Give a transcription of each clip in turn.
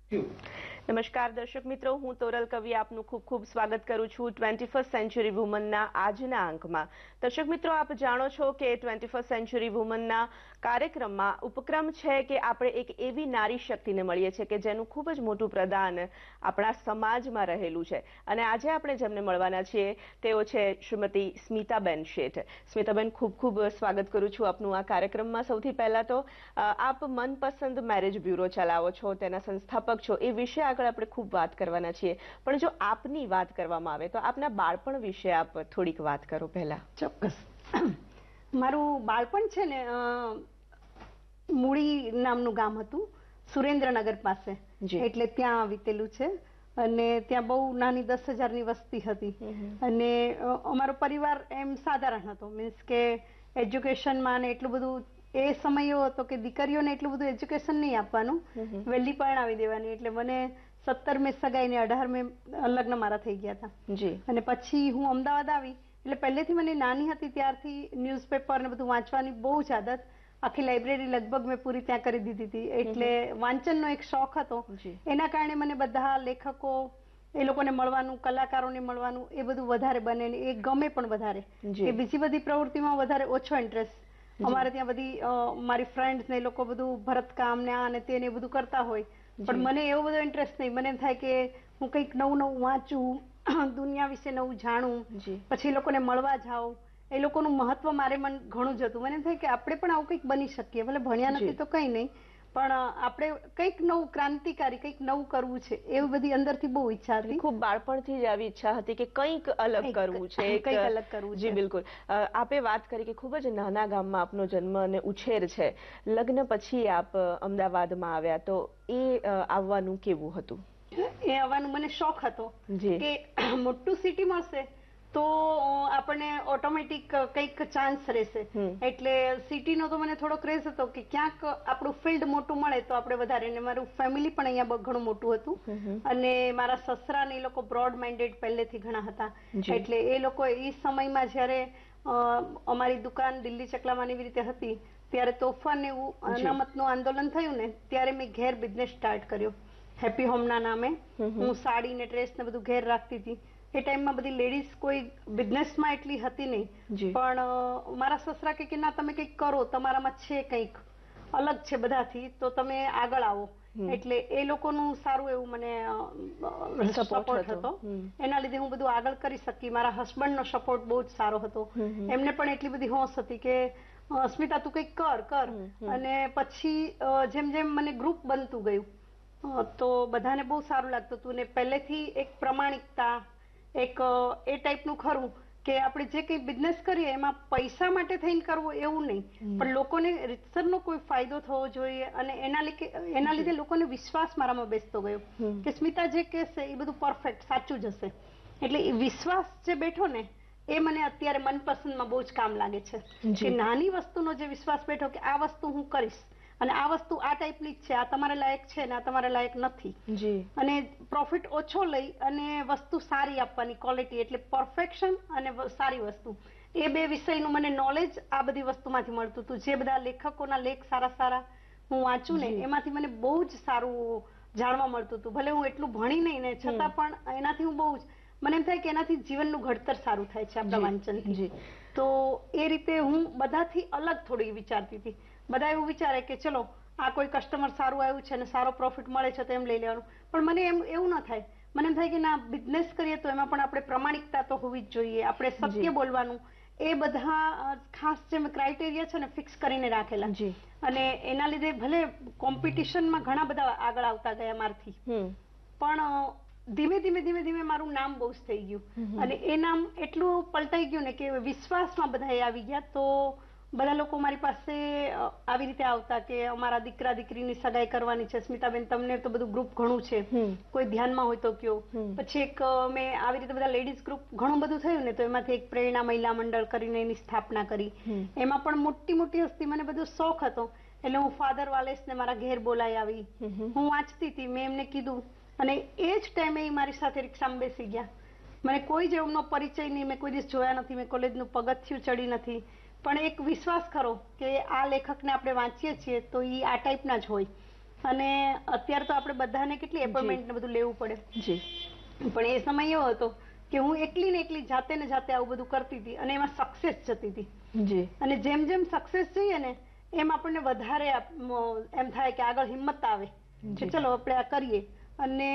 નમસ્કાર દર્શક મિત્રો, હું તોરલ કવિ આપનું ખૂબ ખૂબ સ્વાગત કરું છું 21st સેન્ચુરી વુમનના આજના અંકમાં। દર્શક મિત્રો, આપ જાણો છો કે 21st સેન્ચુરી વુમનના કાર્યક્રમમાં ઉપક્રમ છે કે આપણે એક એવી નારી શક્તિને મળીએ છીએ કે જેનું ખૂબ જ મોટું પ્રદાન આપણા સમાજમાં રહેલું છે। અને આજે આપણે જેમને મળવાના છીએ તેઓ છે શ્રીમતી સ્મિતાબેન શેઠ। સ્મિતાબેન, ખૂબ ખૂબ સ્વાગત કરું છું આપનું આ કાર્યક્રમમાં। સૌથી પહેલા તો આપ મનપસંદ મેરેજ બ્યુરો ચલાવો છો, તેના સંસ્થાપક છો, એ વિશે આગળ આપણે ખૂબ વાત કરવાના છીએ। પણ જો આપની વાત કરવામાં આવે તો આપના બાળપણ વિશે આપ થોડીક વાત કરો પહેલા। ચોક્કસ। મારું બાળપણ છે ને મૂળી નામનું ગામ હતું, સુરેન્દ્રનગર પાસે, એટલે ત્યાં વીતેલું છે। અને ત્યાં બહુ નાની 10,000ની વસ્તી હતી। અને અમારો પરિવાર એમ સાધારણ હતો, મીન્સ કે એજ્યુકેશનમાં ને એટલું બધું એ સમય એવો હતો કે દીકરીઓને એટલું બધું એજ્યુકેશન નહીં આપવાનું, વહેલી પરણાવી દેવાની। એટલે મને 17 સગાઈ ને 18 લગ્ન મારા થઈ ગયા હતા। અને પછી હું અમદાવાદ આવી એટલે પહેલેથી મને નાની હતી ત્યારથી ન્યૂઝપેપર ને બધું વાંચવાની બહુ જ આદત। આખી લાઇબ્રેરી લગભગ મેં પૂરી ત્યાં કરી દીધી હતી। એટલે વાંચનનો એક શોખ હતો, એના કારણે મને બધા લેખકો એ લોકોને મળવાનું, કલાકારોને મળવાનું એ બધું વધારે બને ને એ ગમે પણ વધારે, કે બીજી બધી પ્રવૃત્તિમાં વધારે ઓછો ઇન્ટરેસ્ટ। અમારે ત્યાં બધી મારી ફ્રેન્ડ્સ ને એ લોકો બધું ભરતકામ ને આ ને તે ને બધું કરતા હોય, પણ મને એવો બધો ઇન્ટરેસ્ટ નહીં। મને એમ થાય કે હું કંઈક નવું નવું વાંચું, દુનિયા વિશે નવું જાણું, પછી એ લોકોને મળવા જાઉં, એ લોકોનું મહત્વ મારે મન ઘણું જ હતું। મને એમ થાય કે આપણે પણ આવું કંઈક બની શકીએ, ભલે ભણ્યા નથી તો કંઈ નહીં, પણ આપણે કંઈક નવું ક્રાંતિકારી કંઈક નવું કરવું છે, એવી બધી અંદરથી બહુ ઈચ્છા હતી। ખૂબ બાળપણથી જ આવી ઈચ્છા હતી કે કંઈક અલગ કરવું છે, કંઈક અલગ કરવું છે। જી બિલકુલ। આપે વાત કરી કે ખૂબ જ નાના ગામમાં આપનો જન્મ અને ઉછેર છે, લગ્ન પછી આપ અમદાવાદમાં આવ્યા, તો એ આવવાનું કેવું હતું? એ આવવાનું મને શોખ હતો કે મોટું સિટી મળશે તો આપણને ઓટોમેટિક કંઈક ચાન્સ રહેશે। એટલે સિટીનો તો મને થોડો ક્રેઝ હતો કે ક્યાંક આપણું ફિલ્ડ મોટું મળે તો આપણે વધારે। ને મારું ફેમિલી પણ અહીંયા ઘણું મોટું હતું, અને મારા સસરા ને એ લોકો બ્રોડ માઇન્ડેડ પહેલેથી ઘણા હતા। એટલે એ લોકો એ સમયમાં જ્યારે અમારી દુકાન દિલ્હી ચકલામાં એવી રીતે હતી ત્યારે તોફાન એવું અનામતનું આંદોલન થયું ને ત્યારે મેં ઘેર બિઝનેસ સ્ટાર્ટ કર્યો, હેપી હોમના નામે। હું સાડી ને ડ્રેસ ને બધું ઘેર રાખતી હતી। એ ટાઈમમાં બધી લેડીઝ કોઈ બિઝનેસમાં એટલી હતી નહીં, પણ મારા સસરા કે ના, તમે કંઈક કરો, તમારામાં છે કંઈક અલગ છે બધાથી, તો તમે આગળ આવો। એટલે એ લોકોનું સારું એવું મને સપોર્ટ હતો, એના લીધે હું બધું આગળ કરી શકી। મારા હસબન્ડનો સપોર્ટ બહુ જ સારો હતો, એમને પણ એટલી બધી હોશ હતી કે સ્મિતા તું કંઈક કર। અને પછી જેમ જેમ મને ગ્રુપ બનતું ગયું તો બધાને બહુ સારું લાગતું હતું, ને પહેલેથી એક પ્રમાણિકતા, એક એ ટાઈપનું ખરું કે આપણે જે કંઈ બિઝનેસ કરીએ એમાં પૈસા માટે થઈને કરવું એવું નહીં, પણ લોકોને રીતસરનો કોઈ ફાયદો થવો જોઈએ। અને એના લીધે લોકોને વિશ્વાસ મારામાં બેસતો ગયો કે સ્મિતા જે કહેશે એ બધું પરફેક્ટ સાચું જ હશે। એટલે એ વિશ્વાસ જે બેઠો ને એ મને અત્યારે મનપસંદમાં બહુ જ કામ લાગે છે, કે નાની વસ્તુનો જે વિશ્વાસ બેઠો કે આ વસ્તુ હું કરીશ અને આ વસ્તુ આ ટાઈપની જ છે, આ તમારે લાયક છે ને આ તમારે લાયક નથી, અને પ્રોફિટ ઓછો લઈ અને વસ્તુ સારી આપવાની, ક્વોલિટી, એટલે પરફેક્શન અને સારી વસ્તુ, એ બે વિષયનું મને નોલેજ આ બધી વસ્તુમાંથી મળતું હતું। જે બધા લેખકોના લેખ સારા સારા હું વાંચું ને એમાંથી મને બહુ જ સારું જાણવા મળતું હતું। ભલે હું એટલું ભણી નહીં ને છતાં પણ એનાથી હું બહુ જ, મને એમ થાય કે એનાથી જીવનનું ઘડતર સારું થાય છે આપણા વાંચનથી। તો એ રીતે હું બધાથી અલગ થોડી વિચારતી હતી। બધા એવું વિચારે કે ચલો આ કોઈ કસ્ટમર સારું આવ્યું છે અને સારો પ્રોફિટ મળે છે તો એમ લઈ લેવાનું, પણ મને એવું ન થાય। મને એમ થાય કે ના, બિઝનેસ કરીએ તો એમાં પણ આપણે પ્રમાણિકતા તો હોવી જ જોઈએ, આપણે સત્ય બોલવાનું, એ બધા ખાસ જે ક્રાઇટેરિયા છે ને ફિક્સ કરીને રાખેલા। અને એના લીધે ભલે કોમ્પિટિશનમાં ઘણા બધા આગળ આવતા ગયા મારથી, પણ ધીમે ધીમે મારું નામ બહુ જ થઈ ગયું, અને એ નામ એટલું પલટાઈ ગયું ને કે વિશ્વાસમાં બધા આવી ગયા। તો બધા લોકો મારી પાસે આવી રીતે આવતા કે અમારા દીકરા દીકરીની સગાઈ કરવાની છે, સ્મિતાબેન તમને તો બધું ગ્રુપ ઘણું છે, કોઈ ધ્યાનમાં હોય તો કયો। પછી એક મેં આવી રીતે બધા લેડીઝ ગ્રુપ ઘણું બધું થયું ને, તો એમાંથી એક પ્રેરણા મહિલા મંડળ કરીને એની સ્થાપના કરી। એમાં પણ મોટી મોટી હસ્તી, મને બધો શોખ હતો એટલે હું ફાધર વાલેસને મારા ઘેર બોલાઈ આવી, હું વાંચતી હતી, મેં એમને કીધું, અને એ જ ટાઈમે એ મારી સાથે રિક્ષામાં બેસી ગયા। મને કોઈ જ એમનો પરિચય નહીં, મેં કોઈ દિવસ જોયા નથી, મેં કોલેજનું પગથિયું ચડી નથી, પણ એક વિશ્વાસ ખરો કે આ લેખકને આપણે વાંચીએ છીએ તો એ આ ટાઈપના જ હોય, અને અત્યારે તો આપણે બધાને કેટલી એપોઇન્ટમેન્ટ ને બધું લેવું પડે જી, પણ એ સમય એવો હતો કે હું એકલી ને એકલી જાતે ને જાતે આવું બધું કરતી હતી અને એમાં સક્સેસ જતી હતી જી. અને જેમ જેમ સક્સેસ જઈએ ને એમ આપણને વધારે એમ થાય કે આગળ હિંમત આવે કે ચલો આપણે આ કરીએ. અને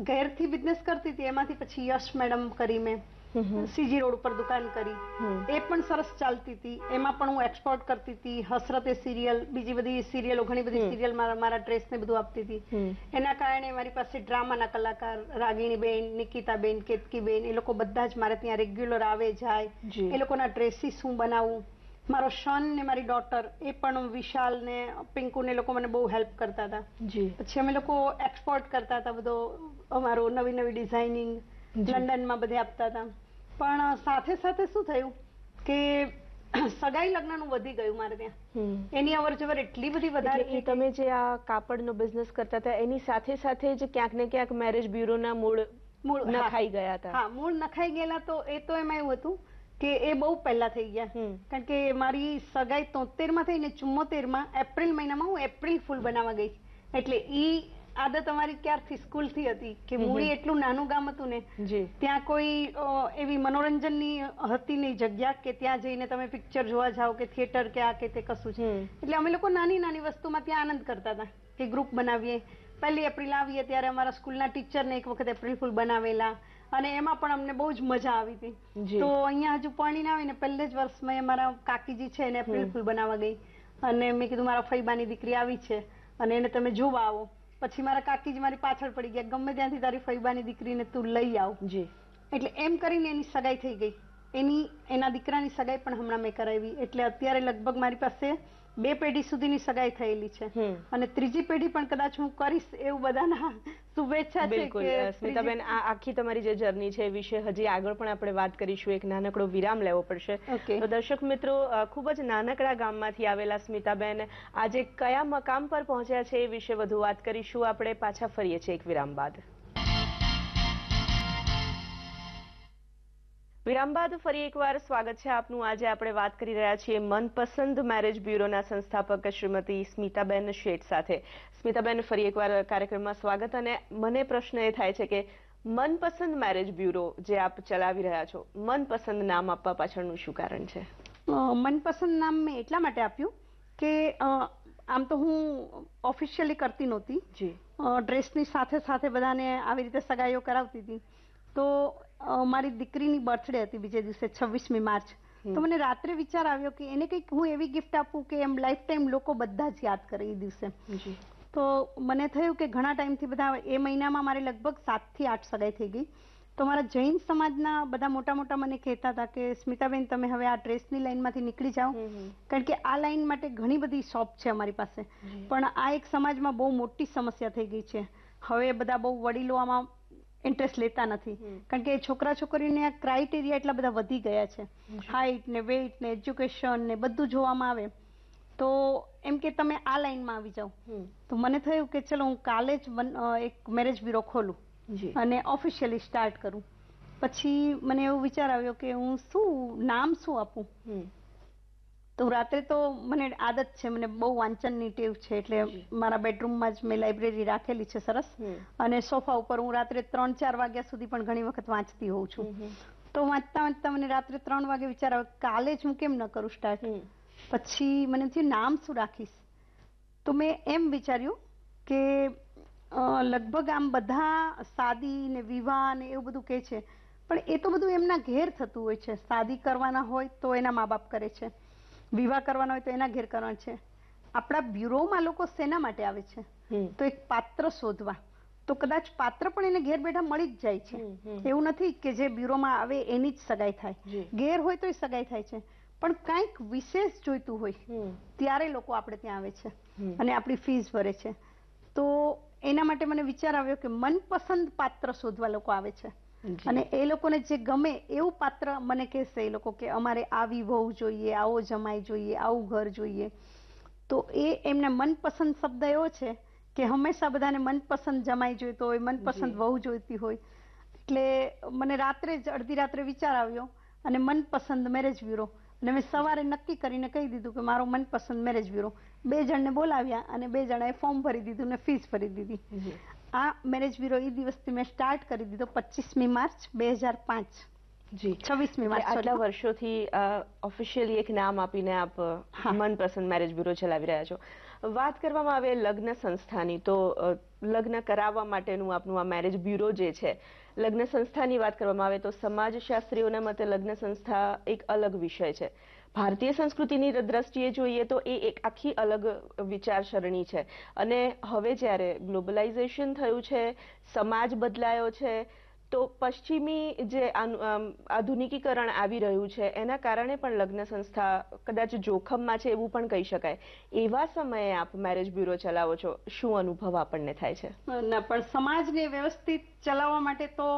ઘેરથી બિઝનેસ કરતી હતી, એમાંથી પછી યશ મેડમ કરી મેં સીજી રોડ ઉપર દુકાન કરી, એ પણ સરસ ચાલતી હતી. એમાં પણ હું એક્સપોર્ટ કરતી હતી. હસરતે સિરિયલ, બીજી બધી સિરિયલો, ઘણી બધી સિરિયલ મારા ડ્રેસ ને બધું આપતી હતી. એના કારણે મારી પાસે ડ્રામાના કલાકાર રાગીણીબેન, નિકિતાબેન, કેતકીબેન, એ લોકો બધા જ મારે ત્યાં રેગ્યુલર આવે જાય. એ લોકોના ડ્રેસીસ હું બનાવું. મારો સન ને મારી ડોટર એ પણ વિશાલ ને પિંકુ ને લોકો મને બહુ હેલ્પ કરતા હતા. પછી અમે લોકો એક્સપોર્ટ કરતા હતા બધો અમારો નવી નવી ડિઝાઇનિંગ લંડનમાં બધે આપતા હતા. પણ સાથે સાથે શું થયું કે સગાઈ લગ્નનું વધી ગયું મારે ત્યાં. એની અવર જવર એટલી બધી વધારે. તમે જે આ કાપડનો બિઝનેસ કરતા હતા એની સાથે સાથે જ ક્યાંક ને ક્યાંક મેરેજ બ્યુરોના મૂળ નખાઈ ગયા હતા. હા, મૂળ નખાઈ ગયેલા. તો એ તો એમાં એવું હતું કે એ બહુ પહેલા થઈ ગયા, કારણ કે મારી સગાઈ 73 માં થઈ ને 74 માં એપ્રિલ મહિનામાં હું એપ્રિલ ફૂલ બનાવવા ગઈ. એટલે ઈ આદત અમારી ક્યારથી સ્કૂલથી હતી કે મૂળી એટલું નાનું ગામ હતું ને, ત્યાં કોઈ એવી મનોરંજનની હતી નહીં જગ્યા કે ત્યાં જઈને તમે પિક્ચર જોવા જાઓ કે થિયેટર કે આ કે તે કશું છે. એટલે અમે લોકો નાની નાની વસ્તુમાં ત્યાં આનંદ કરતા હતા કે ગ્રુપ બનાવીએ. 1 એપ્રિલ આવીએ ત્યારે અમારા સ્કૂલના ટીચરને એક વખત એપ્રિલ ફૂલ બનાવેલા અને એમાં પણ અમને બહુ જ મજા આવી હતી. તો અહીંયા હજુ પરણીને આવીને પહેલે જ વર્ષમાં અમારા કાકીજી છે એને એપ્રિલ ફૂલ બનાવવા ગઈ અને મેં કીધું મારા ફઈબાની દીકરી આવી છે અને એને તમે જોવા આવો. પછી મારા કાકીજી મારી પાછળ પડી ગયા, ગમે ત્યાંથી તારી ફઈબાની દીકરીને તું લઈ આવ. એટલે એમ કરીને એની સગાઈ થઈ ગઈ. એના દીકરાની સગાઈ પણ હમણાં મેં કરાવી. એટલે અત્યારે લગભગ મારી પાસે 2 પેઢી સુધીની સગાઈ થયેલી છે અને ત્રીજી પેઢી પણ કદાચ હું કરીશ એવું બધાના શુભેચ્છા છે. બિલકુલ સ્મિતાબેન, આ આખી તમારી જે જર્ની છે એ વિશે હજી આગળ પણ આપણે વાત કરીશું. એક નાનકડો વિરામ લેવો પડશે. તો દર્શક મિત્રો, ખૂબ જ નાનકડા ગામમાંથી આવેલા સ્મિતાબેન આજે કયા મકામ પર પહોંચ્યા છે એ વિશે વધુ વાત કરીશું. આપણે પાછા ફરીએ છીએ એક વિરામ બાદ. વિરામ બાદ ફરી એકવાર સ્વાગત છે આપનું. આજે આપણે વાત કરી રહ્યા છીએ મનપસંદ મેરેજ બ્યુરોના સંસ્થાપક શ્રીમતી સ્મિતાબેન શેઠ સાથે. સ્મિતાબેન, ફરી એકવાર કાર્યક્રમમાં સ્વાગત. અને મને પ્રશ્ન એ થાય છે કે મનપસંદ મેરેજ બ્યુરો જે આપ ચલાવી રહ્યા છો, મનપસંદ નામ આપવા પાછળનું શું કારણ છે? મનપસંદ નામ મેં એટલા માટે આપ્યું કે આમ તો હું ઓફિશિયલી કરતી નહોતી, ડ્રેસની સાથે સાથે બધાને આવી રીતે સગાઈઓ કરાવતી હતી. તો મારી દીકરીની બર્થડે હતી બીજે દિવસે 26મી માર્ચ. તો મને રાત્રે વિચાર આવ્યો કે એને કંઈક હું એવી ગિફ્ટ આપું કે એમ લાઈફ ટાઈમ લોકો બધા જ યાદ કરે એ દિવસે. તો મને થયું કે ઘણા ટાઈમથી બધા એ મહિનામાં મારે લગભગ 7 થી 8 સગાઈ થઈ ગઈ. તો મારા જૈન સમાજના બધા મોટા મોટા મને કહેતા હતા કે સ્મિતાબેન તમે હવે આ ડ્રેસની લાઈનમાંથી નીકળી જાઓ, કારણ કે આ લાઈન માટે ઘણી બધી શોપ છે અમારી પાસે, પણ આ એક સમાજમાં બહુ મોટી સમસ્યા થઈ ગઈ છે. હવે બધા બહુ વડીલો આમાં ઇન્ટરેસ્ટ લેતા નથી, કારણ કે છોકરા છોકરીને ક્રાઇટેરિયા એટલા બધા વધી ગયા છે. હાઈટ ને વેઇટ ને એજ્યુકેશન ને બધું જોવામાં આવે તો એમ કે તમે આ લાઈનમાં આવી જાઓ. તો મને થયું કે ચલો હું કાલે જ એક મેરેજ બ્યુરો ખોલું અને ઓફિશિયલી સ્ટાર્ટ કરું. પછી મને એવો વિચાર આવ્યો કે હું નામ શું આપું. તો રાત્રે તો મને આદત છે, મને બહુ વાંચનની ટેવ છે, એટલે મારા બેડરૂમમાં જ મેં લાઇબ્રેરી રાખેલી છે સરસ, અને સોફા ઉપર હું રાત્રે 3-4 વાગ્યા સુધી પણ ઘણી વખત વાંચતી હોઉં છું. તો વાંચતા વાંચતા મને રાત્રે 3 વાગે વિચાર આવ્યો કાલે જ હું કેમ ન કરું સ્ટાર્ટ. પછી મને થયું નામ શું રાખીશ. તો મેં એમ વિચાર્યું કે લગભગ આમ બધા શાદી ને વિવાહ ને એવું બધું કહે છે, પણ એ તો બધું એમના ઘેર થતું હોય છે. શાદી કરવાના હોય તો એના મા બાપ કરે છે, વિવાહ કરવાનો હોય તો એના ઘેર કરવાનો છે. આપણા બ્યુરોમાં લોકો શેના માટે આવે છે? તો એક પાત્ર શોધવા. તો કદાચ પાત્ર પણ એને ઘેર બેઠા મળી જ જાય છે. એવું નથી કે જે બ્યુરોમાં આવે એની જ સગાઈ થાય, ઘેર હોય તો સગાઈ થાય છે, પણ કંઈક વિશેષ જોઈતું હોય ત્યારે લોકો આપણે ત્યાં આવે છે અને આપણી ફીસ ભરે છે. તો એના માટે મને વિચાર આવ્યો કે મનપસંદ પાત્ર શોધવા લોકો આવે છે અને એ લોકોને જે ગમે એવું પાત્ર મને કહેશે એ લોકો કે અમારે આવી વહુ જોઈએ, આવો જમાઈ જોઈએ, આવું ઘર જોઈએ. તો એ એમના મનપસંદ શબ્દ એવો છે કે હંમેશા બધાને મનપસંદ જમાઈ જોઈતો હોય, મનપસંદ વહુ જોઈતી હોય. એટલે મને રાત્રે જ અડધી રાત્રે વિચાર આવ્યો અને મનપસંદ મેરેજ બ્યુરો. અને મેં સવારે નક્કી કરીને કહી દીધું કે મારો મનપસંદ મેરેજ બ્યુરો. 2 જણને બોલાવ્યા અને 2 જણાએ ફોર્મ ભરી દીધું ને ફીસ ભરી દીધી. આ મેરેજ બ્યુરો એ દિવસથી મેં સ્ટાર્ટ કરી દીધો 25મી માર્ચ 2005. જી 26મી માર્ચ. આટલા વર્ષોથી ઓફિશિયલી એક નામ આપીને આપ મનપસંદ મેરેજ બ્યુરો ચલાવી રહ્યા છો. વાત કરવામાં આવે લગ્ન સંસ્થાની, તો લગ્ન કરાવવા માટેનું આપનું આ મેરેજ બ્યુરો જે છે, લગ્ન સંસ્થાની વાત કરવામાં આવે તો સમાજશાસ્ત્રીઓના મતે લગ્ન સંસ્થા એક અલગ વિષય છે. ભારતીય સંસ્કૃતિની દ્રષ્ટિએ જોઈએ તો એ એક આખી અલગ વિચારસરણી છે. અને હવે જ્યારે ગ્લોબલાઇઝેશન થયું છે, સમાજ બદલાયો છે, તો પશ્ચિમી જે આધુનિકીકરણ આવી રહ્યું છે એના કારણે પણ લગ્ન સંસ્થા કદાચ જોખમમાં છે એવું પણ કહી શકાય. એવા સમયે આપ મેરેજ બ્યુરો ચલાવો છો, શું અનુભવ આપણને થાય છે? ના, પણ સમાજને વ્યવસ્થિત ચલાવવા માટે તો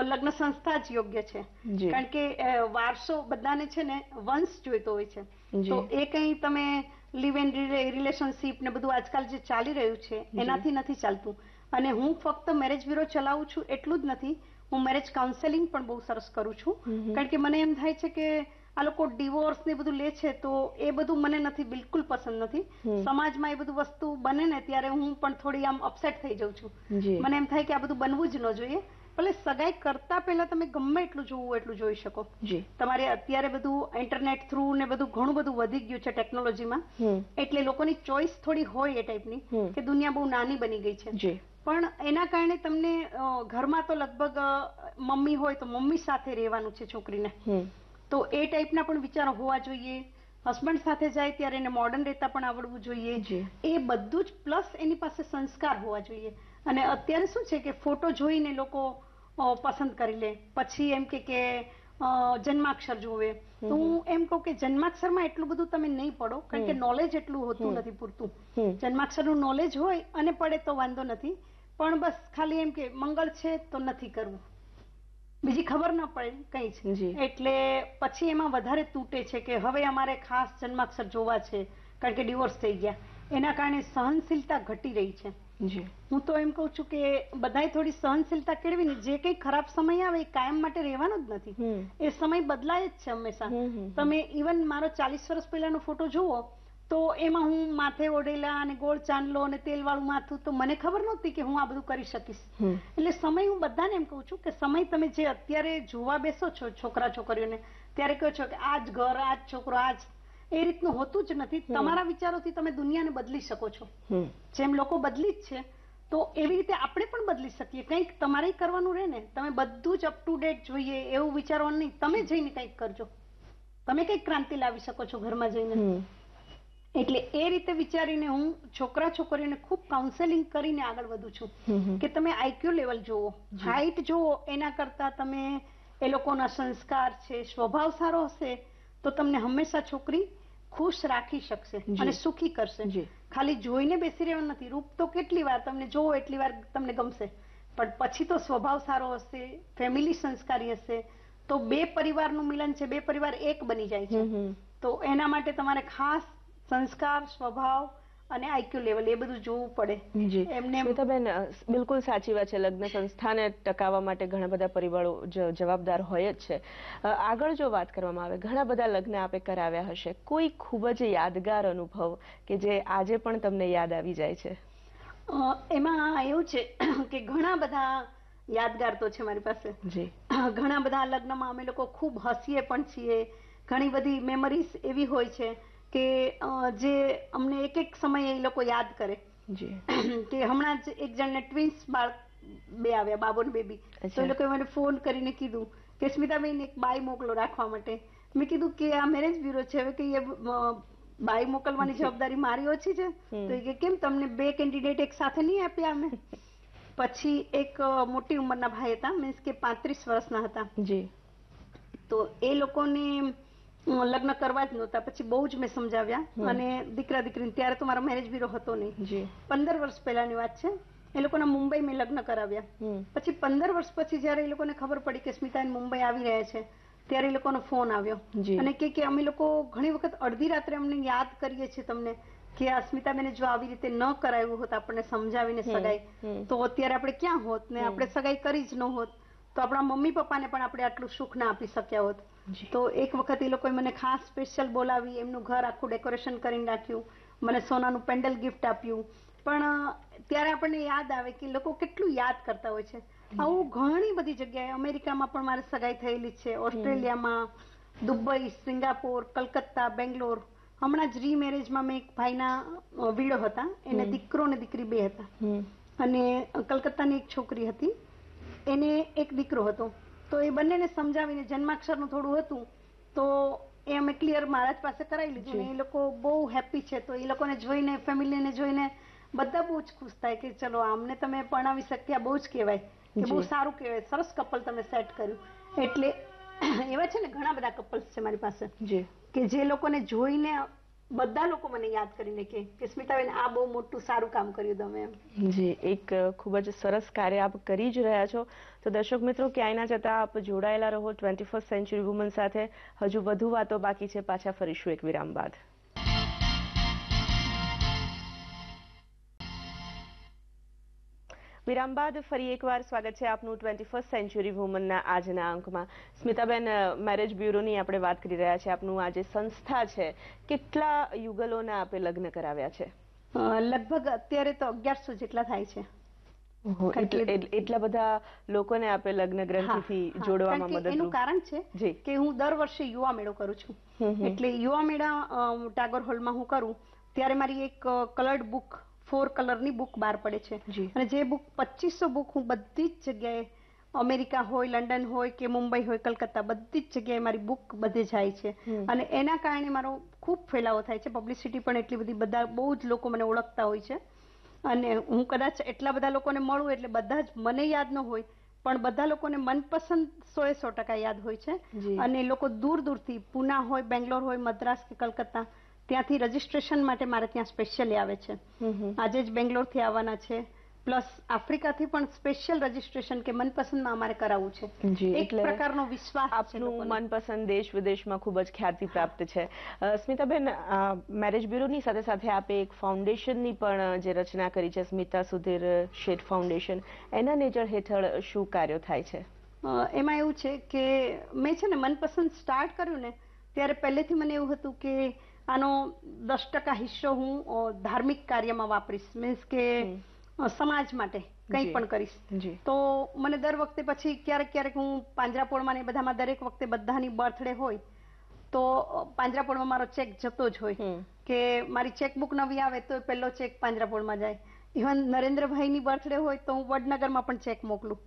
લગ્ન સંસ્થા જ યોગ્ય છે. કારણ કે વારસો બધાને છે ને વંશ જોઈતો હોય છે. તો એ કઈ તમે લિવ એન્ડ રિલેશનશીપ ને બધું આજકાલ જે ચાલી રહ્યું છે એનાથી નથી ચાલતું. અને હું ફક્ત મેરેજ બ્યુરો ચલાવું છું એટલું જ નથી, હું મેરેજ કાઉન્સેલિંગ પણ બહુ સરસ કરું છું. કારણ કે મને એમ થાય છે કે આ લોકો ડિવોર્સ ને બધું લે છે તો એ બધું મને નથી, બિલકુલ પસંદ નથી. સમાજમાં એ બધું વસ્તુ બને ને ત્યારે હું પણ થોડી આમ અપસેટ થઈ જાઉં છું. મને એમ થાય કે આ બધું બનવું જ ન જોઈએ. ભલે સગાઈ કરતા પહેલા તમે ગમે એટલું જોવું એટલું જોઈ શકો. તમારે અત્યારે બધું ઇન્ટરનેટ થ્રુ ને બધું ઘણું બધું વધી ગયું છે ટેકનોલોજીમાં, એટલે લોકોની ચોઈસ થોડી હોય એ ટાઈપની કે દુનિયા બહુ નાની બની ગઈ છે. પણ એના કારણે તમને ઘરમાં તો લગભગ મમ્મી હોય તો મમ્મી સાથે રહેવાનું છે છોકરીને, તો એ ટાઈપના પણ વિચારો હોવા જોઈએ. હસબન્ડ સાથે જાય ત્યારે એને મોડર્ન રહેતા પણ આવડવું જોઈએ. એ બધું જ પ્લસ એની પાસે સંસ્કાર હોવા જોઈએ. અને અત્યારે શું છે કે ફોટો જોઈને લોકો પસંદ કરી લે, પછી એમ કે જન્માક્ષર જોવે. તો હું એમ કહું કે જન્માક્ષરમાં એટલું બધું તમે નહીં પડો, કારણ કે નોલેજ એટલું હોતું નથી પૂરતું. જન્માક્ષરનું નોલેજ હોય અને પડે તો વાંધો નથી, પણ બસ ખાલી એમ કે મંગળ છે તો નથી કરવું, બીજી ખબર ન પડે કઈ જ. એટલે પછી એમાં વધારે તૂટે છે કે હવે અમારે ખાસ જન્માક્ષર જોવા છે કારણ કે ડિવોર્સ થઈ ગયા. એના કારણે સહનશીલતા ઘટી રહી છે. હું તો એમ કહું છું કે બધાએ થોડી સહનશીલતા કેળવીને, જે કઈ ખરાબ સમય આવે એ કાયમ માટે રહેવાનો જ નથી. એ સમય બદલાય જ છે હંમેશા. તમે ઇવન મારો 40 વર્ષ પહેલાનો ફોટો જુઓ તો એમાં હું માથે ઓઢેલા અને ગોળ ચાંદલો અને તેલ વાળું માથું, તો મને ખબર નહોતી કે હું આ બધું કરી શકીશ. એટલે સમય, હું બધાને એમ કહું છું કે સમય તમે જે અત્યારે જોવા બેસો છો છોકરા છોકરીઓને, ત્યારે કહો છો કે આ જ ઘર, આ જ છોકરો, આ જ, એ રીતનું હોતું જ નથી. તમારા વિચારોથી તમે દુનિયાને બદલી શકો છો. જેમ લોકો બદલી જ છે તો એવી રીતે આપણે પણ બદલી શકીએ. કંઈક તમારે કરવાનું રહે ને, તમે બધું જ અપ ટુ ડેટ જોઈએ એવું વિચારવાનું નહીં. તમે જઈને કંઈક કરજો, તમે કંઈક ક્રાંતિ લાવી શકો છો ઘરમાં જઈને. એટલે એ રીતે વિચારીને હું છોકરા છોકરીઓને ખૂબ કાઉન્સેલિંગ કરીને આગળ વધું છું કે તમે આઈક્યુ લેવલ જુઓ, હાઈટ જુઓ, એના કરતા તમે એ લોકોના સંસ્કાર છે, સ્વભાવ સારો હશે તો તમને હંમેશા છોકરી ખુશ રાખી શકશે અને સુખી કરશે. ખાલી જોઈને બેસી રહેવાનું નથી. રૂપ તો કેટલી વાર તમને જોવો એટલી વાર તમને ગમશે, પણ પછી તો સ્વભાવ સારો હશે, ફેમિલી સંસ્કારી હશે, તો 2 પરિવારનું મિલન છે, 2 પરિવાર એક બની જાય છે. તો એના માટે તમારે ખાસ સંસ્કાર, સ્વભાવ અને આઈક્યુ લેવલ એ બધું જોવું પડે. સ્મિતાબેન, બિલકુલ સાચી વાત છે. લગ્ન સંસ્થાને ટકાવવા માટે ઘણા બધા પરિબળો જવાબદાર હોય જ છે. આગળ જો વાત કરવામાં આવે, ઘણા બધા લગ્ન આપે કરાવ્યા હશે, કોઈ ખૂબ જ યાદગાર અનુભવ કે જે આજે પણ તમને યાદ આવી જાય છે? એમાં એવું છે કે ઘણા બધા યાદગાર તો છે મારી પાસે. ઘણા બધા લગ્નમાં અમે લોકો ખૂબ હસીએ પણ છીએ. ઘણી બધી મેમરીઝ એવી હોય છે કે જે અમને એક એક સમયે એ લોકો યાદ કરે. કે હમણાં જ એક જણને ટ્વિન્સ બાળક 2 આવ્યા, બાબો ને બેબી. તો એ લોકોએ મને ફોન કરીને કીધું કે સ્મિતાબેન એક બાઈ મોકલો રાખવા માટે. મેં કીધું કે આ મેરેજ બ્યુરો છે, હવે કે બાઈ મોકલવાની જવાબદારી મારી ઓછી છે? તો એ કેમ, તમને 2 કેન્ડિડેટ એક સાથે નહીં આપ્યા અમે? પછી એક મોટી ઉંમરના ભાઈ હતા, મીન્સ કે 35 વર્ષના હતા. તો એ લોકોને લગ્ન કરવા જ નહોતા. પછી બહુ જ મેં સમજાવ્યા અને દીકરા દીકરીને, ત્યારે તો મારો મેરેજ બ્યુરો હતો નહીં, 15 વર્ષ પહેલાની વાત છે. એ લોકોના મુંબઈ મેં લગ્ન કરાવ્યા. પછી 15 વર્ષ પછી જયારે એ લોકોને ખબર પડી કે સ્મિતા મુંબઈ આવી રહ્યા છે, ત્યારે એ લોકોનો ફોન આવ્યો અને કે અમે લોકો ઘણી વખત અડધી રાત્રે અમને યાદ કરીએ છીએ તમને કે આ સ્મિતાબેને જો આવી રીતે ન કરાવ્યું હોત આપણને સમજાવીને સગાઈ, તો અત્યારે આપણે ક્યાં હોત ને આપણે સગાઈ કરી જ ન હોત, તો આપણા મમ્મી પપ્પાને પણ આપણે આટલું સુખ ના આપી શક્યા હોત. તો એક વખત એ લોકોએ મને ખાસ સ્પેશિયલ બોલાવી, એમનું ઘર આખું ડેકોરેશન કરીને રાખ્યું, મને સોનાનું પેન્ડલ ગિફ્ટ આપ્યું. પણ ત્યારે આપણને યાદ આવે કે લોકો કેટલું યાદ કરતા હોય છે. આવું ઘણી બધી જગ્યાએ, અમેરિકામાં પણ મારે સગાઈ થયેલી છે, ઓસ્ટ્રેલિયામાં, દુબઈ, સિંગાપોર, કલકત્તા, બેંગ્લોર. હમણાં જ રીમેરેજમાં મેં એક ભાઈના વિડો હતા, એને દીકરો ને દીકરી બે હતા, અને કલકત્તાની એક છોકરી હતી, એને એક દીકરો હતો. તો એ બંનેને સમજાવીને, જન્માક્ષરનું થોડું હતું તો એ અમે ક્લિયર મારા જ પાસે કરાવી લીધું ને એ લોકો બહુ હેપી છે. તો એ લોકોને જોઈને, ફેમિલીને જોઈને બધા બહુ જ ખુશ થાય કે ચલો આમને તમે પરણાવી શક્યા, બહુ જ કહેવાય કે બહુ સારું કહેવાય, સરસ કપલ તમે સેટ કર્યું. એટલે એવા છે ને ઘણા બધા કપલ્સ છે મારી પાસે કે જે લોકોને જોઈને બધા લોકો મને યાદ કરીને કે સ્મિતાબેન આ બહુ મોટું સારું કામ કર્યું તમે એમ. જી, એક ખૂબ જ સરસ કાર્ય આપ કરી જ રહ્યા છો. તો દર્શક મિત્રો, ક્યાંય ના જતા, આપ જોડાયેલા રહો 21st સેન્ચુરી વુમન સાથે. હજુ વધુ વાતો બાકી છે. પાછા ફરીશું એક વિરામ બાદ. વિરામ બાદ ફરી એકવાર સ્વાગત છે આપનું 21st સેન્ચુરી વુમનના આજના અંકમાં. સ્મિતાબેન, મેરેજ બ્યુરોની આપણે વાત કરી રહ્યા છીએ. આપનું આ જે સંસ્થા છે, કેટલા યુગલોના આપે લગ્ન કરાવ્યા છે? લગભગ અત્યારે તો 1100 જેટલા થાય છે. એટલા બધા લોકોને આપે લગ્ન ગ્રંથિથી જોડવામાં મદદ. એનું કારણ છે કે હું દર વર્ષે યુવા મેળો કરું છું. એટલે યુવા મેળા ટાગોર હોલમાં હું કરું ત્યારે મારી એક કલર્ડ બુક, 4 કલરની બુક બહાર પડે છે. અને જે બુક 2500 બુક હું બધી જ જગ્યાએ, અમેરિકા હોય, લંડન હોય કે મુંબઈ હોય, કલકત્તા, બધી જ જગ્યાએ મારી બુક બધે જાય છે. અને એના કારણે મારો ખૂબ ફેલાવો થાય છે, પબ્લિસિટી પણ એટલી બધી, બધા બહુ જ લોકો મને ઓળખતા હોય છે. અને હું કદાચ એટલા બધા લોકોને મળું એટલે બધા જ મને યાદ ન હોય, પણ બધા લોકોને મનપસંદ 100% યાદ હોય છે. અને લોકો દૂર દૂરથી, પુના હોય, બેંગ્લોર હોય, મદ્રાસ કે કલકત્તા, ત્યાંથી રજીસ્ટ્રેશન માટે મારે ત્યાં સ્પેશિયલી આવે છે. આજે જ બેંગ્લોરથી આવવાના છે, પ્લસ આફ્રિકાથી પણ સ્પેશિયલ રજીસ્ટ્રેશન કે મનપસંદમાં અમારે કરાવવું છે. એક પ્રકારનો વિશ્વાસ છે. આપનું મનપસંદ દેશ વિદેશમાં ખૂબ જ ખ્યાતિ પ્રાપ્ત છે. સ્મિતાબેન, મેરેજ બ્યુરોની સાથે સાથે આપે એક ફાઉન્ડેશનની પણ જે રચના કરી છે, સ્મિતા સુધીર શેઠ ફાઉન્ડેશન, એના નેજા હેઠળ શું કાર્યો થાય છે? એમાં એવું છે કે મેં છે ને મનપસંદ સ્ટાર્ટ કર્યું ને ત્યારે પહેલેથી મને એવું હતું કે આનો 10% હિસ્સો હું ધાર્મિક કાર્યમાં વાપરીશ, મીન્સ કે સમાજ માટે કંઈ પણ કરીશ. તો મને દર વખતે પછી ક્યારેક હું પાંજરાપોળમાં ને બધામાં દરેક વખતે બધાની બર્થડે હોય તો પાંજરાપોળમાં મારો ચેક જતો જ હોય કે મારી ચેકબુક નવી આવે તો પહેલો ચેક પાંજરાપોળમાં જાય. ઇવન નરેન્દ્રભાઈની બર્થડે હોય તો હું વડનગરમાં પણ ચેક મોકલું.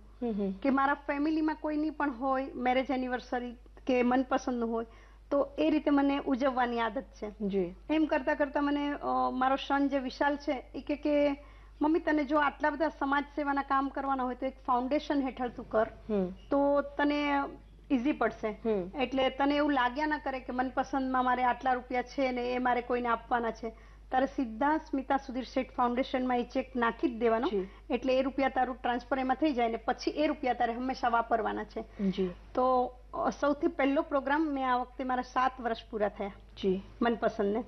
કે મારા ફેમિલીમાં કોઈની પણ હોય મેરેજ એનિવર્સરી કે મનપસંદનું હોય તો એ રીતે મને ઉજવવાની આદત છે. એમ કરતા કરતા મને મારો સન જે વિશાલ છે એ કે મમ્મી તને જો આટલા બધા સમાજ સેવાના કામ કરવાના હોય તો એક ફાઉન્ડેશન હેઠળ તું કર તો તને ઈઝી પડશે. એટલે તને એવું લાગ્યા ના કરે કે મનપસંદમાં મારે આટલા રૂપિયા છે ને એ મારે કોઈને આપવાના છે, તારે સીધા સ્મિતા સુધીર શેઠ ફાઉન્ડેશનમાં એ ચેક નાખી જ દેવાનો, એટલે એ રૂપિયા તારું ટ્રાન્સફર એમાં થઈ જાય ને પછી એ રૂપિયા તારે હંમેશા વાપરવાના છે. તો સૌથી પહેલો પ્રોગ્રામ મેં આ વખતે મારા 7 વર્ષ પૂરા થયા મનપસંદને,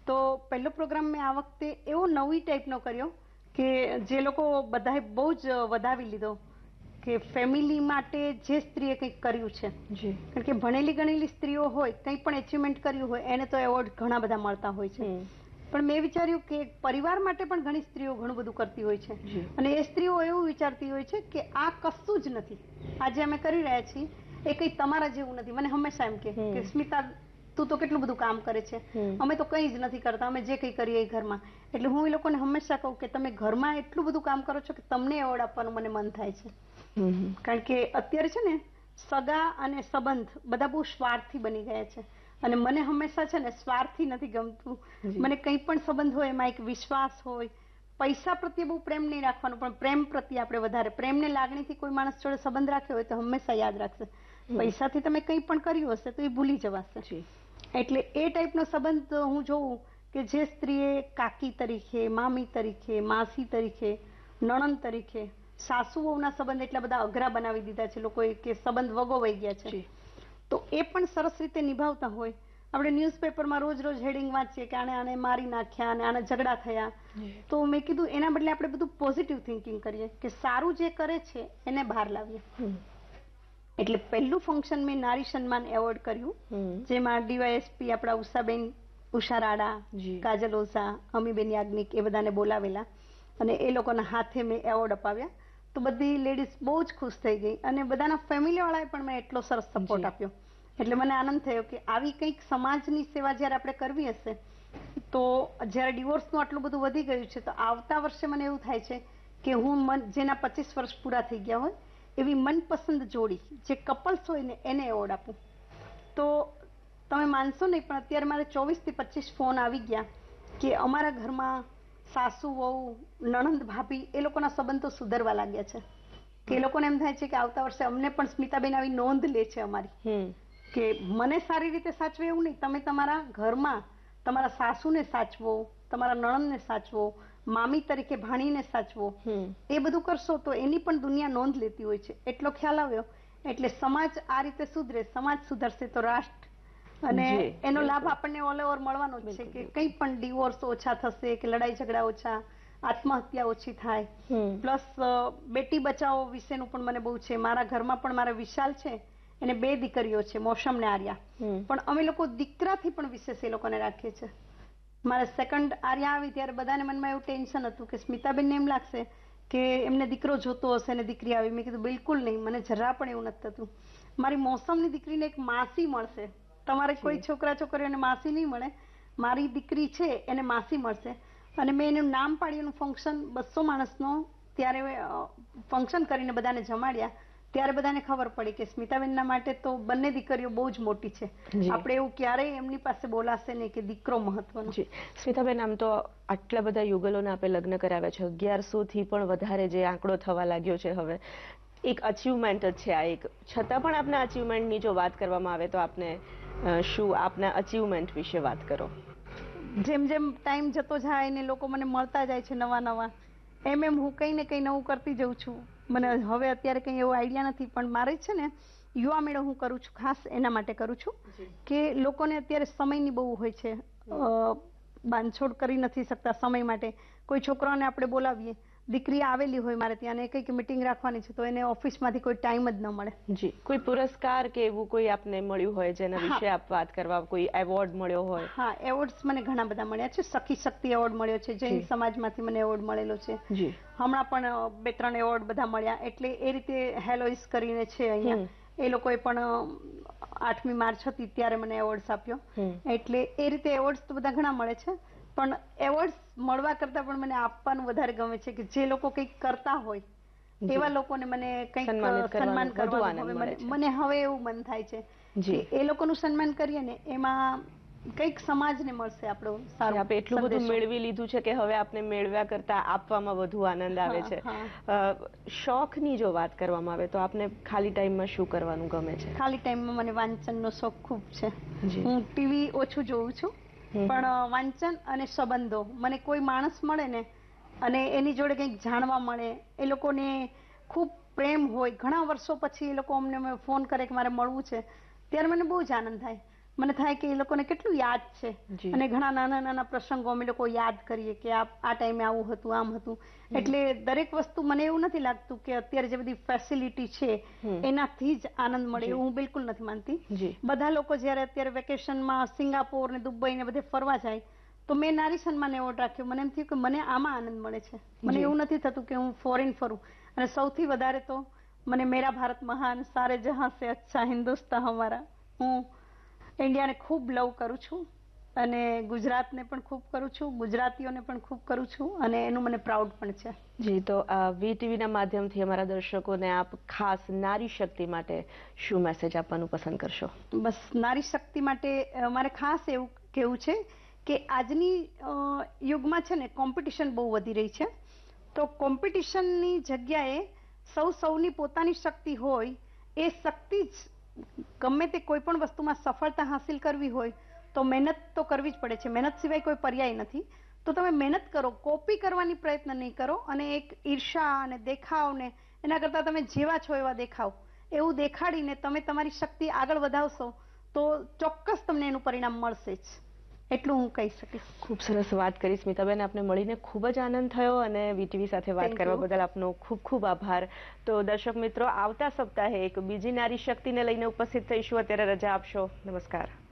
તો પહેલો પ્રોગ્રામ મેં આ વખતે એવો નવી ટાઈપનો કર્યો કે જે લોકો બધાએ બહુ જ વધાવી લીધો કે ફેમિલી માટે જે સ્ત્રીએ કંઈક કર્યું છે. કારણ કે ભણેલી ગણેલી સ્ત્રીઓ હોય, કંઈ પણ એચિવમેન્ટ કર્યું હોય એને તો એવોર્ડ ઘણા બધા મળતા હોય છે, પણ મેં વિચાર્યું કે પરિવાર માટે પણ ઘણી સ્ત્રીઓ ઘણું બધું કરતી હોય છે. અને એ સ્ત્રીઓ એવું વિચારતી હોય છે કે આ કશું જ નથી, આજે અમે કરી રહ્યા છીએ એ કંઈ તમારા જેવું નથી. મને હંમેશા એમ કે સ્મિતા તું તો કેટલું બધું કામ કરે છે, અમે તો કંઈ જ નથી કરતા, અમે જે કંઈ કરીએ એ ઘરમાં. એટલે હું એ લોકોને હંમેશા કહું કે તમે ઘરમાં એટલું બધું કામ કરો છો કે તમને એવોર્ડ આપવાનું મને મન થાય છે. કારણ કે અત્યારે છે ને સગા અને સંબંધ બધા બહુ સ્વાર્થી બની ગયા છે, અને મને હંમેશા છે ને સ્વાર્થી નથી ગમતું. મને કંઈ પણ સંબંધ હોય એમાં એક વિશ્વાસ હોય. પૈસા પ્રત્યે બહુ પ્રેમ નહીં રાખવાનો, પણ પ્રેમ પ્રત્યે આપણે વધારે, પ્રેમને લાગણીથી કોઈ માણસ જોડે સંબંધ રાખ્યો હોય તો હંમેશા યાદ રાખશે. પૈસાથી તમે કંઈ પણ કર્યું હશે તો એ ભૂલી જવાશે. એટલે એ ટાઈપનો સંબંધ હું જોઉં કે જે સ્ત્રીએ કાકી તરીકે, મામી તરીકે, માસી તરીકે, નણંદ તરીકે, સાસુ વહુના સંબંધ એટલા બધા અઘરા બનાવી દીધા છે લોકોએ કે સંબંધ વગો વહી ગયા છે, તો એ પણ સરસ રીતે નિભાવતા હોય. આપણે ન્યૂઝપેપરમાં રોજ હેડિંગ વાંચીએ કે આને મારી નાખ્યા અને આના ઝઘડા થયા, તો મેં કીધું એના બદલે આપણે બધું પોઝિટિવ થિંકિંગ કરીએ કે સારું જે કરે છે એને બહાર લાવીએ. એટલે પહેલું ફંક્શન મેં નારી સન્માન એવોર્ડ કર્યું, જેમાં ડીવાયએસપી આપણા ઉષા રાડા, કાજલ ઓઝા, અમીબેન યાજ્ઞિક એ બધાને બોલાવેલા અને એ લોકોના હાથે મેં એવોર્ડ અપાવ્યા. તો બધી લેડીઝ બહુ જ ખુશ થઈ ગઈ અને બધાના ફેમિલી વાળાએ પણ મને એટલો સરસ સપોર્ટ આપ્યો. એટલે મને આનંદ થયો કે આવી કંઈક સમાજની સેવા જ્યારે આપણે કરવી હશે તો જ્યારે ડિવોર્સનું આટલું બધું વધી ગયું છે તો આવતા વર્ષે મને એવું થાય છે કે હું જેના 25 વર્ષ પૂરા થઈ ગયા હોય એવી મનપસંદ જોડી જે કપલ્સ હોય ને એને એવોર્ડ આપું. તો તમે માનશો નહીં પણ અત્યારે મારે 24 થી 25 ફોન આવી ગયા કે અમારા ઘરમાં સાસુ વહુ નણંદ ભાભી એ લોકોના સંબંધો સુધરવા લાગ્યા છે કે એ લોકોને એમ થાય છે કે આવતા વર્ષે અમને પણ સ્મિતાબેન આવી નોંધ લે છે અમારી કે મને સારી રીતે સાચવે એવું નહીં, તમે તમારા ઘરમાં તમારા સાસુને સાચવો, તમારા નણંદને સાચવો, મામી તરીકે ભાણીને સાચવો, એ બધું કરશો તો એની પણ દુનિયા નોંધ લેતી હોય છે. એટલો ખ્યાલ આવ્યો એટલે સમાજ આ રીતે સુધરે, સમાજ સુધરશે તો રાષ્ટ્ર, અને એનો લાભ આપણને ઓલ ઓવર મળવાનો જ છે કે કંઈ પણ ડિવોર્સ ઓછા થશે કે લડાઈ ઝઘડા ઓછા, આત્મહત્યા ઓછી થાય. પ્લસ બેટી બચાવો વિશેનું પણ મને બહુ છે. મારા ઘરમાં પણ મારા વિશાલ છે એને 2 દીકરીઓ છે, મોસમ ને આર્યા, પણ અમે લોકો દીકરાથી પણ વિશેષ એ લોકોને રાખીએ છીએ. મારે સેકન્ડ આર્યા આવી ત્યારે બધાને મનમાં એવું ટેન્શન હતું કે સ્મિતાબેનને એમ લાગશે કે એમને દીકરો જોતો હશે ને દીકરી આવી. મેં કીધું બિલકુલ નહીં, મને જરા પણ એવું નથી થતું. મારી મોસમની દીકરીને એક માસી મળશે, તમારે કોઈ છોકરા છોકરીઓને માસી નહીં મળે, મારી દીકરી છે એને માસી મળશે. અને મેં એનું નામ પાડ્યું, એનું ફંક્શન 200 માણસનો ત્યારે ફંક્શન કરીને બધાને જમાડ્યા ત્યારે બધાને ખબર પડી કે સ્મિતાબેનના માટે તો બંને દીકરીઓ બહુ જ મોટી છે. આપણે એવું ક્યારેય એમની પાસે બોલાશે નહીં કે દીકરો મહત્વનો. સ્મિતાબેન, આમ તો આટલા બધા યુગલોને આપણે લગ્ન કરાવ્યા છે, 1100 થી પણ વધારે જે આંકડો થવા લાગ્યો છે હવે, એક અચીવમેન્ટ જ છે આ એક. છતાં પણ આપના અચીવમેન્ટની જો વાત કરવામાં આવે તો આપને શું આપના અચીવમેન્ટ વિશે વાત કરો? જેમ જેમ ટાઈમ જતો જાય ને લોકો મને મળતા જાય છે નવા નવા, એમ હું કંઈ ને કંઈ નવું કરતી જઉં છું. મને હવે અત્યારે કંઈ એવો આઈડિયા નથી, પણ મારે છે ને યુવા મેળો હું કરું છું, ખાસ એના માટે કરું છું કે લોકોને અત્યારે સમયની બહુ હોય છે, બાંધછોડ કરી નથી શકતા સમય માટે. કોઈ છોકરાઓને આપણે બોલાવીએ, દીકરી આવેલી હોય મારે ત્યાં ને કંઈક મીટિંગ રાખવાની છે તો એને ઓફિસમાંથી કોઈ ટાઈમ જ ન મળે. જી, કોઈ પુરસ્કાર કે એવું કોઈ આપને મળ્યું હોય જેના વિશે આપ વાત કરવા, કોઈ એવોર્ડ મળ્યો હોય? હા, એવોર્ડ્સ મને ઘણા બધા મળ્યા છે. સખી શક્તિ એવોર્ડ મળ્યો છે, જૈન સમાજમાંથી મને એવોર્ડ મળેલો છે. હમણાં પણ 2-3 એવોર્ડ બધા મળ્યા. એટલે એ રીતે હેલોઇસ કરીને છે અહીંયા, એ લોકોએ પણ 8મી માર્ચ હતી ત્યારે મને એવોર્ડ્સ આપ્યો. એટલે એ રીતે એવોર્ડ્સ તો બધા ઘણા મળે છે, પણ એવોર્ડ્સ મળવા કરતાં પણ મને આપવાનું વધારે ગમે છે કે જે લોકો કંઈક કરતા હોય એવા લોકોને મને કંઈક સન્માન કરવાનું મને હવે એવું મન થાય છે કે એ લોકોનું સન્માન કરીએ ને એમાં કંઈક સમાજને મળશે આપણો સારો. આપણે એટલું બધું મેળવી લીધું છે કે હવે આપણે મેળવ્યા કરતા આપવામાં વધુ આનંદ આવે છે. શોખની જો વાત કરવામાં આવે તો આપને ખાલી ટાઈમમાં શું કરવાનું ગમે છે? ખાલી ટાઈમમાં મને વાંચનનો શોખ ખૂબ છે. હું ટીવી ઓછું જોઉં છું, પણ વાંચન અને સંબંધો, મને કોઈ માણસ મળે ને અને એની જોડે કંઈક જાણવા મળે, એ લોકોને ખૂબ પ્રેમ હોય, ઘણા વર્ષો પછી એ લોકો અમને ફોન કરે કે મારે મળવું છે, ત્યારે મને બહુ જ આનંદ થાય. મને થાય કે એ લોકોને કેટલું યાદ છે અને ઘણા નાના નાના પ્રસંગો અમે લોકો યાદ કરીએ કે આ ટાઈમે આવું હતું, આમ હતું. એટલે દરેક વસ્તુ મને એવું નથી લાગતું કે અત્યારે જે બધી ફેસિલિટી છે એનાથી જ આનંદ મળે એવું હું બિલકુલ નથી માનતી. બધા લોકો જ્યારે અત્યારે વેકેશનમાં સિંગાપોર ને દુબઈ ને બધે ફરવા જાય તો મેં નારી સન્માન એવોર્ડ રાખ્યો. મને એમ થયું કે મને આમાં આનંદ મળે છે. મને એવું નથી થતું કે હું ફોરેન ફરું. અને સૌથી વધારે તો મને મેરા ભારત મહાન, સારે જહાં સે અચ્છા હિન્દુસ્તાન હમારા, હું ઇન્ડિયાને ખૂબ લવ કરું છું અને ગુજરાતને પણ ખૂબ કરું છું, ગુજરાતીઓને પણ ખૂબ કરું છું અને એનું મને પ્રાઉડ પણ છે. જી, તો વીટીવીના માધ્યમથી અમારા દર્શકોને આપ ખાસ નારી શક્તિ માટે શું મેસેજ આપવાનું પસંદ કરશો? બસ નારી શક્તિ માટે મારે ખાસ એવું કહેવું છે કે આજની યુગમાં છે ને કોમ્પિટિશન બહુ વધી રહી છે, તો કોમ્પિટિશનની જગ્યાએ સૌની પોતાની શક્તિ હોય, એ શક્તિ જ ગમે તે કોઈ પણ વસ્તુમાં સફળતા હાંસિલ કરવી હોય તો મહેનત તો કરવી જ પડે છે. મહેનત સિવાય કોઈ પર્યાય નથી. તો તમે મહેનત કરો, કોપી કરવાની પ્રયત્ન નહીં કરો અને એક ઈર્ષા અને દેખાવને એના કરતાં તમે જેવા છો એવા દેખાવ, એવું દેખાડીને તમે તમારી શક્તિ આગળ વધાવશો તો ચોક્કસ તમને એનું પરિણામ મળશે જ. એટલું હું કહી શકીશ. ખૂબ સરસ વાત કરી સ્મિતાબેન, આપને મળીને ખૂબ જ આનંદ થયો અને વીટીવી સાથે વાત કરવા બદલ આપનો ખૂબ ખૂબ આભાર. તો દર્શક મિત્રો, આવતા સપ્તાહે એક બીજી નારી શક્તિને લઈને ઉપસ્થિત થઈશું. અત્યારે રજા આપશો. નમસ્કાર.